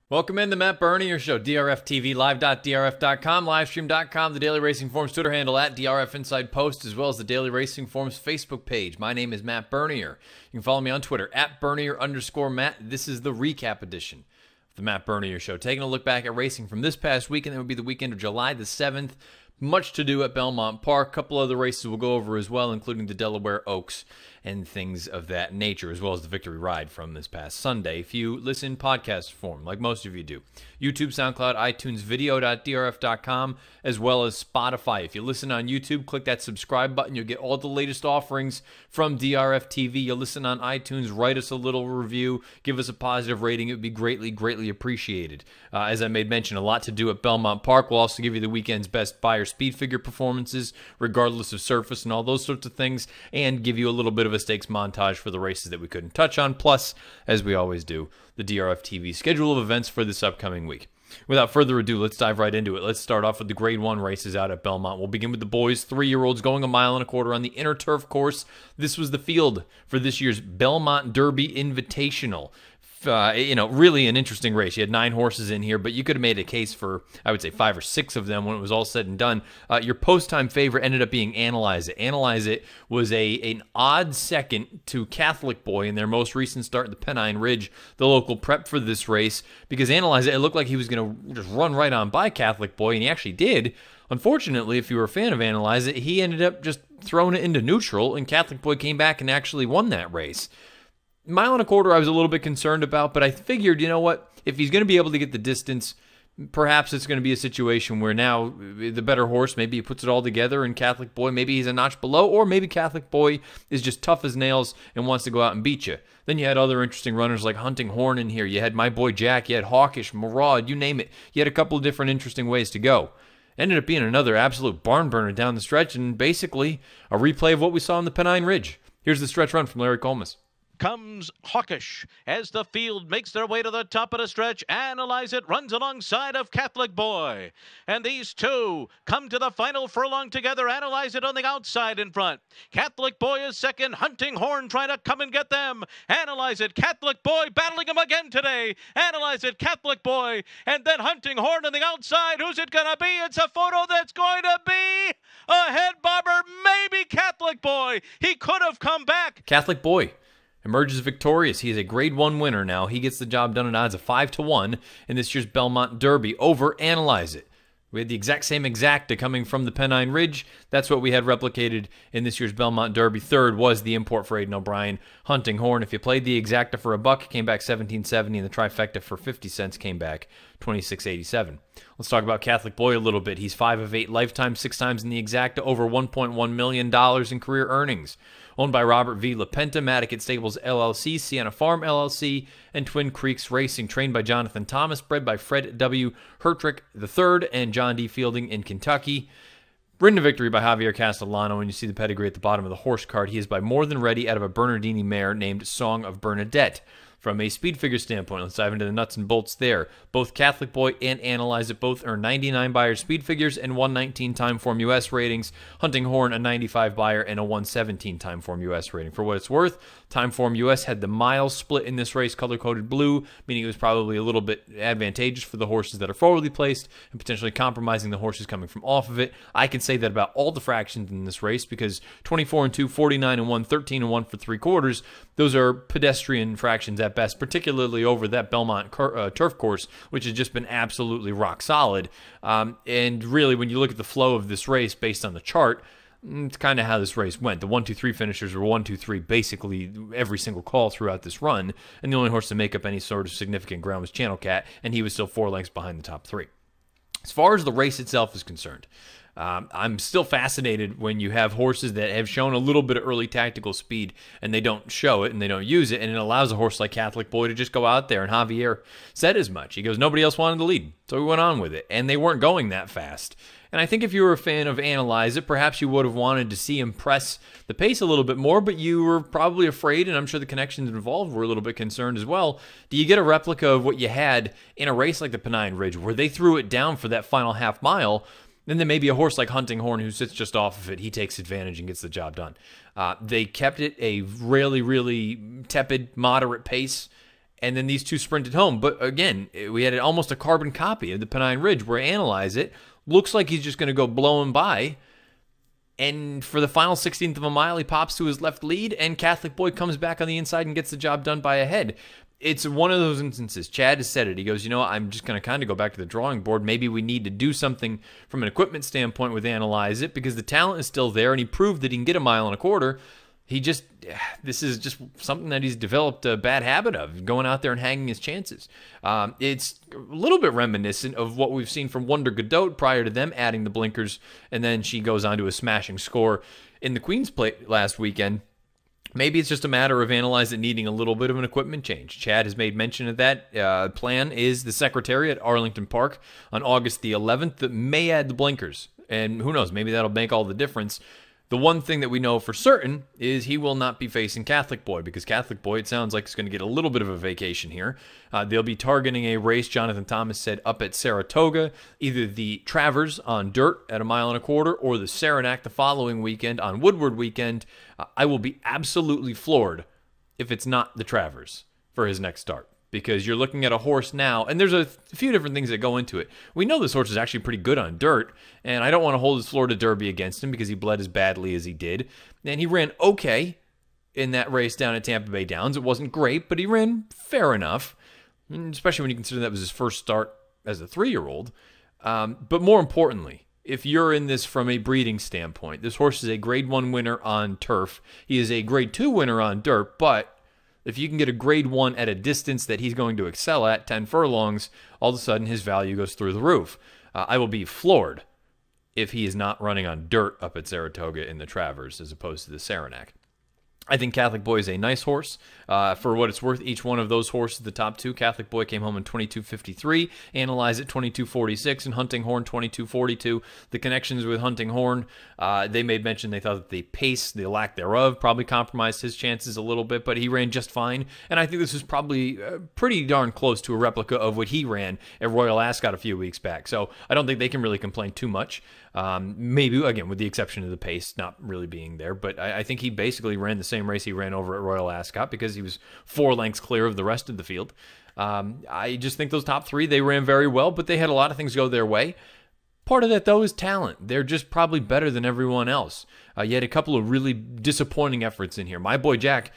Welcome in the Matt Bernier Show, DRF TV, live.drf.com, livestream.com, the Daily Racing Forum's Twitter handle at DRF Inside Post, as well as the Daily Racing Forum's Facebook page. My name is Matt Bernier. You can follow me on Twitter at Bernier_Matt. This is the recap edition of the Matt Bernier Show, taking a look back at racing from this past weekend. That would be the weekend of July the 7th. Much to do at Belmont Park. A couple other races we'll go over as well, including the Delaware Oaks and things of that nature, as well as the Victory Ride from this past Sunday. If you listen in podcast form, like most of you do, YouTube, SoundCloud, iTunes, video.drf.com, as well as Spotify. If you listen on YouTube, click that subscribe button. You'll get all the latest offerings from DRF TV. You'll listen on iTunes, write us a little review, give us a positive rating. It would be greatly, greatly appreciated. As I made mention, a lot to do at Belmont Park. We'll also give you the weekend's best buyer speed figure performances, regardless of surface and all those sorts of things, and give you a little bit of a stakes montage for the races that we couldn't touch on, plus, as we always do, the DRF TV schedule of events for this upcoming week. Without further ado, let's dive right into it. Let's start off with the Grade 1 races out at Belmont. We'll begin with the boys, 3-year-olds going 1.25 miles on the inner turf course. This was the field for this year's Belmont Derby Invitational. Really an interesting race. You had 9 horses in here, but you could have made a case for, I would say, 5 or 6 of them when it was all said and done. Your post-time favorite ended up being Analyze It. Analyze It was an odd second to Catholic Boy in their most recent start at the Pennine Ridge, the local prep for this race, because Analyze It looked like he was going to just run right on by Catholic Boy, and he actually did. Unfortunately, if you were a fan of Analyze It, he ended up just throwing it into neutral, and Catholic Boy came back and actually won that race. 1.25 miles I was a little bit concerned about, but I figured, you know what, if he's going to be able to get the distance, perhaps it's going to be a situation where now the better horse, maybe he puts it all together, and Catholic Boy, maybe he's a notch below, or maybe Catholic Boy is just tough as nails and wants to go out and beat you. Then you had other interesting runners like Hunting Horn in here. You had My Boy Jack, you had Hawkish, Maraud, you name it. You had a couple of different interesting ways to go. Ended up being another absolute barn burner down the stretch, and basically a replay of what we saw on the Pennine Ridge. Here's the stretch run from Larry Colmus. Comes Hawkish as the field makes their way to the top of the stretch. Analyze It runs alongside of Catholic Boy. And these two come to the final furlong together. Analyze It on the outside in front. Catholic Boy is second. Hunting Horn trying to come and get them. Analyze It, Catholic Boy battling him again today. Analyze It, Catholic Boy. And then Hunting Horn on the outside. Who's it going to be? It's a photo that's going to be a head bobber. Maybe Catholic Boy. He could have come back. Catholic Boy emerges victorious. He is a Grade 1 winner now. He gets the job done at odds of 5-1 in this year's Belmont Derby over Analyze It. We had the exact same exacta coming from the Pennine Ridge. That's what we had replicated in this year's Belmont Derby. Third was the import for Aidan O'Brien. Hunting Horn, if you played the exacta for $1, came back $17.70, and the trifecta for 50 cents came back $26.87. Let's talk about Catholic Boy a little bit. He's 5 of 8 lifetime, 6 times in the exacta, over $1.1 million in career earnings. Owned by Robert V. LaPenta, Matticat Stables LLC, Sienna Farm LLC, and Twin Creeks Racing. Trained by Jonathan Thomas, bred by Fred W. Hertrick III and John D. Fielding in Kentucky. Ridden to victory by Javier Castellano, and you see the pedigree at the bottom of the horse card. He is by More Than Ready out of a Bernardini mare named Song of Bernadette. From a speed figure standpoint, let's dive into the nuts and bolts there. Both Catholic Boy and Analyze It both earn 99 buyer speed figures and 119 Timeform US ratings. Hunting Horn, a 95 buyer and a 117 Timeform US rating. For what it's worth, Timeform US had the miles split in this race, color-coded blue, meaning it was probably a little bit advantageous for the horses that are forwardly placed and potentially compromising the horses coming from off of it. I can say that about all the fractions in this race because 24-2, 49-1, 13-1 for 3/4, those are pedestrian fractions at best, particularly over that Belmont turf course, which has just been absolutely rock solid. And really, when you look at the flow of this race based on the chart, it's kind of how this race went. The 1-2-3 finishers were 1-2-3 basically every single call throughout this run, and the only horse to make up any sort of significant ground was Channel Cat, and he was still 4 lengths behind the top 3. As far as the race itself is concerned, I'm still fascinated when you have horses that have shown a little bit of early tactical speed and they don't show it and they don't use it, and it allows a horse like Catholic Boy to just go out there, and Javier said as much. He goes, nobody else wanted to lead, so we went on with it, and they weren't going that fast. And I think if you were a fan of Analyze It, perhaps you would have wanted to see him press the pace a little bit more, but you were probably afraid, and I'm sure the connections involved were a little bit concerned as well. Do you get a replica of what you had in a race like the Pennine Ridge, where they threw it down for that final half mile, and then maybe a horse like Hunting Horn who sits just off of it, he takes advantage and gets the job done. They kept it a really, really tepid, moderate pace, And then these two sprinted home. But again, we had almost a carbon copy of the Pennine Ridge where Analyze It looks like he's just going to go blowing by. And for the final 16th of a mile, he pops to his left lead, and Catholic Boy comes back on the inside and gets the job done by a head. It's one of those instances. Chad has said it. He goes, you know, I'm just going to kind of go back to the drawing board. Maybe we need to do something from an equipment standpoint with Analyze It because the talent is still there, and he proved that he can get a mile and a quarter. This is just something that he's developed a bad habit of, going out there and hanging his chances. It's a little bit reminiscent of what we've seen from Wonder Godot prior to them adding the blinkers, and then she goes on to a smashing score in the Queen's Plate last weekend. Maybe it's just a matter of Analyze It needing a little bit of an equipment change. Chad has made mention of that. Plan is the Secretariat at Arlington Park on August the 11th that may add the blinkers. And who knows, maybe that'll make all the difference. The one thing that we know for certain is he will not be facing Catholic Boy because Catholic Boy, it sounds like, is going to get a little bit of a vacation here. They'll be targeting a race, Jonathan Thomas said, up at Saratoga, either the Travers on dirt at a mile and a quarter or the Saranac the following weekend on Woodward weekend. I will be absolutely floored if it's not the Travers for his next start. Because you're looking at a horse now, and there's a few different things that go into it. We know this horse is actually pretty good on dirt, and I don't want to hold his Florida Derby against him because he bled as badly as he did. And he ran okay in that race down at Tampa Bay Downs. It wasn't great, but he ran fair enough, especially when you consider that was his first start as a 3-year-old. But more importantly, if you're in this from a breeding standpoint, this horse is a Grade 1 winner on turf. He is a Grade 2 winner on dirt, but if you can get a Grade 1 at a distance that he's going to excel at, 10 furlongs, all of a sudden his value goes through the roof. I will be floored if he is not running on dirt up at Saratoga in the Travers as opposed to the Saranac. I think Catholic Boy is a nice horse. For what it's worth, each one of those horses, the top two, Catholic Boy came home in 22:53, Analyze It 22:46, and Hunting Horn 22:42. The connections with Hunting Horn, they made mention they thought that the pace, the lack thereof, probably compromised his chances a little bit, but he ran just fine. And I think this was probably pretty darn close to a replica of what he ran at Royal Ascot a few weeks back. So I don't think they can really complain too much. Maybe, again, with the exception of the pace not really being there. But I think he basically ran the same race he ran over at Royal Ascot because he was 4 lengths clear of the rest of the field. I just think those top 3, they ran very well, but they had a lot of things go their way. Part of that, though, is talent. They're just probably better than everyone else. You had a couple of really disappointing efforts in here. My boy Jack,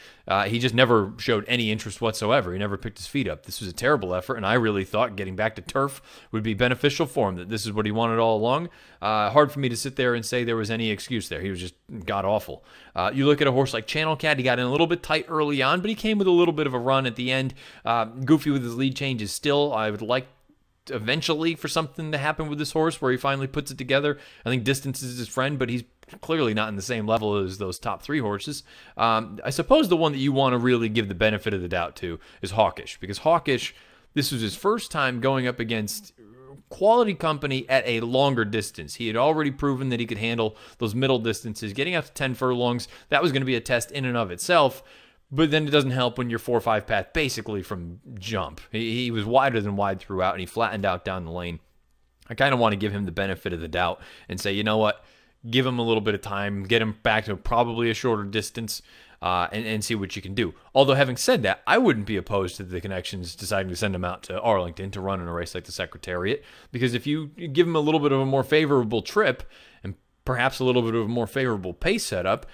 he just never showed any interest whatsoever. He never picked his feet up. This was a terrible effort, and I really thought getting back to turf would be beneficial for him, that this is what he wanted all along. Hard for me to sit there and say there was any excuse there. He was just god-awful. You look at a horse like Channel Cat, he got in a little bit tight early on, but he came with a little bit of a run at the end. Goofy with his lead changes still. I would like eventually for something to happen with this horse where he finally puts it together. I think distance is his friend, but he's clearly not in the same level as those top 3 horses. I suppose the one that you want to really give the benefit of the doubt to is Hawkish, because Hawkish, this was his first time going up against quality company at a longer distance. He had already proven that he could handle those middle distances. Getting up to 10 furlongs, that was going to be a test in and of itself. But then it doesn't help when you're 4-5 path basically from jump. He was wider than wide throughout, and he flattened out down the lane. I kind of want to give him the benefit of the doubt and say, you know what, give him a little bit of time, get him back to probably a shorter distance, and see what you can do. Although having said that, I wouldn't be opposed to the connections deciding to send him out to Arlington to run in a race like the Secretariat, because if you give him a little bit of a more favorable trip and perhaps a little bit of a more favorable pace setup,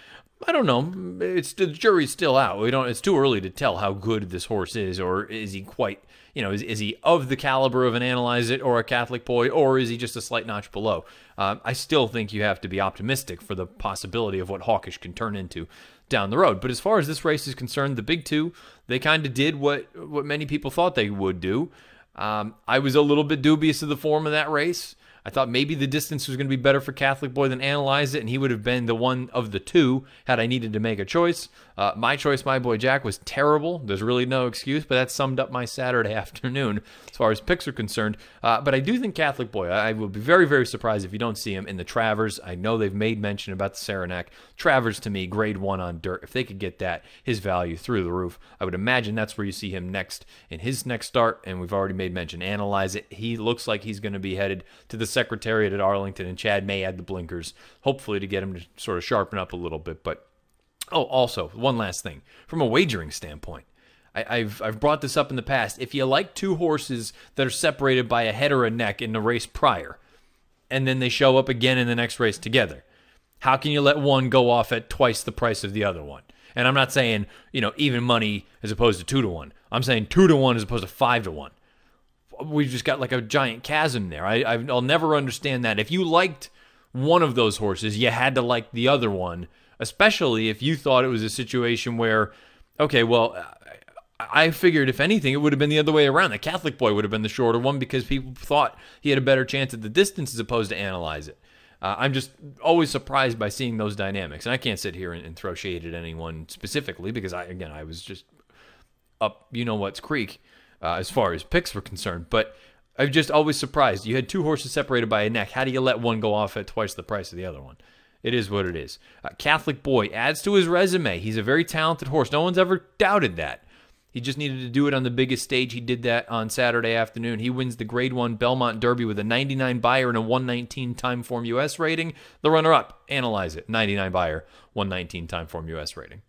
I don't know. The jury's still out. It's too early to tell how good this horse is, or is he quite, is he of the caliber of an Analyze It or a Catholic Boy, or is he just a slight notch below? I still think you have to be optimistic for the possibility of what Hawkish can turn into down the road. But as far as this race is concerned, the big two, they kind of did what many people thought they would do. I was a little bit dubious of the form of that race. I thought maybe the distance was going to be better for Catholic Boy than Analyze It, and he would have been the one of the two had I needed to make a choice. My choice, my boy Jack, was terrible. There's really no excuse, but that summed up my Saturday afternoon as far as picks are concerned. But I do think Catholic Boy, I will be very, very surprised if you don't see him in the Travers. I know they've made mention about the Saranac. Travers, to me, Grade 1 on dirt. If they could get that, his value through the roof. I would imagine that's where you see him next in his next start, and we've already made mention. Analyze It. He looks like he's going to be headed to the Secretariat at Arlington, and Chad may add the blinkers, hopefully to get him to sort of sharpen up a little bit. But also, one last thing. From a wagering standpoint, I've brought this up in the past. If you like two horses that are separated by a head or a neck in the race prior, and then they show up again in the next race together, how can you let one go off at twice the price of the other one? And I'm not saying, even money as opposed to 2-1. I'm saying 2-1 as opposed to 5-1. We've just got like a giant chasm there. I'll never understand that. If you liked one of those horses, you had to like the other one, especially if you thought it was a situation where, okay, well, I figured if anything, it would have been the other way around. The Catholic Boy would have been the shorter one because people thought he had a better chance at the distance as opposed to Analyze It. I'm just always surprised by seeing those dynamics. And I can't sit here and throw shade at anyone specifically because, I was just up what's creek as far as picks were concerned. But I'm just always surprised. You had two horses separated by a neck. How do you let one go off at twice the price of the other one? It is what it is. Catholic Boy adds to his resume. He's a very talented horse. No one's ever doubted that. He just needed to do it on the biggest stage. He did that on Saturday afternoon. He wins the Grade 1 Belmont Derby with a 99 buyer and a 119 time form U.S. rating. The runner-up, Analyze It, 99 buyer, 119 time form U.S. rating.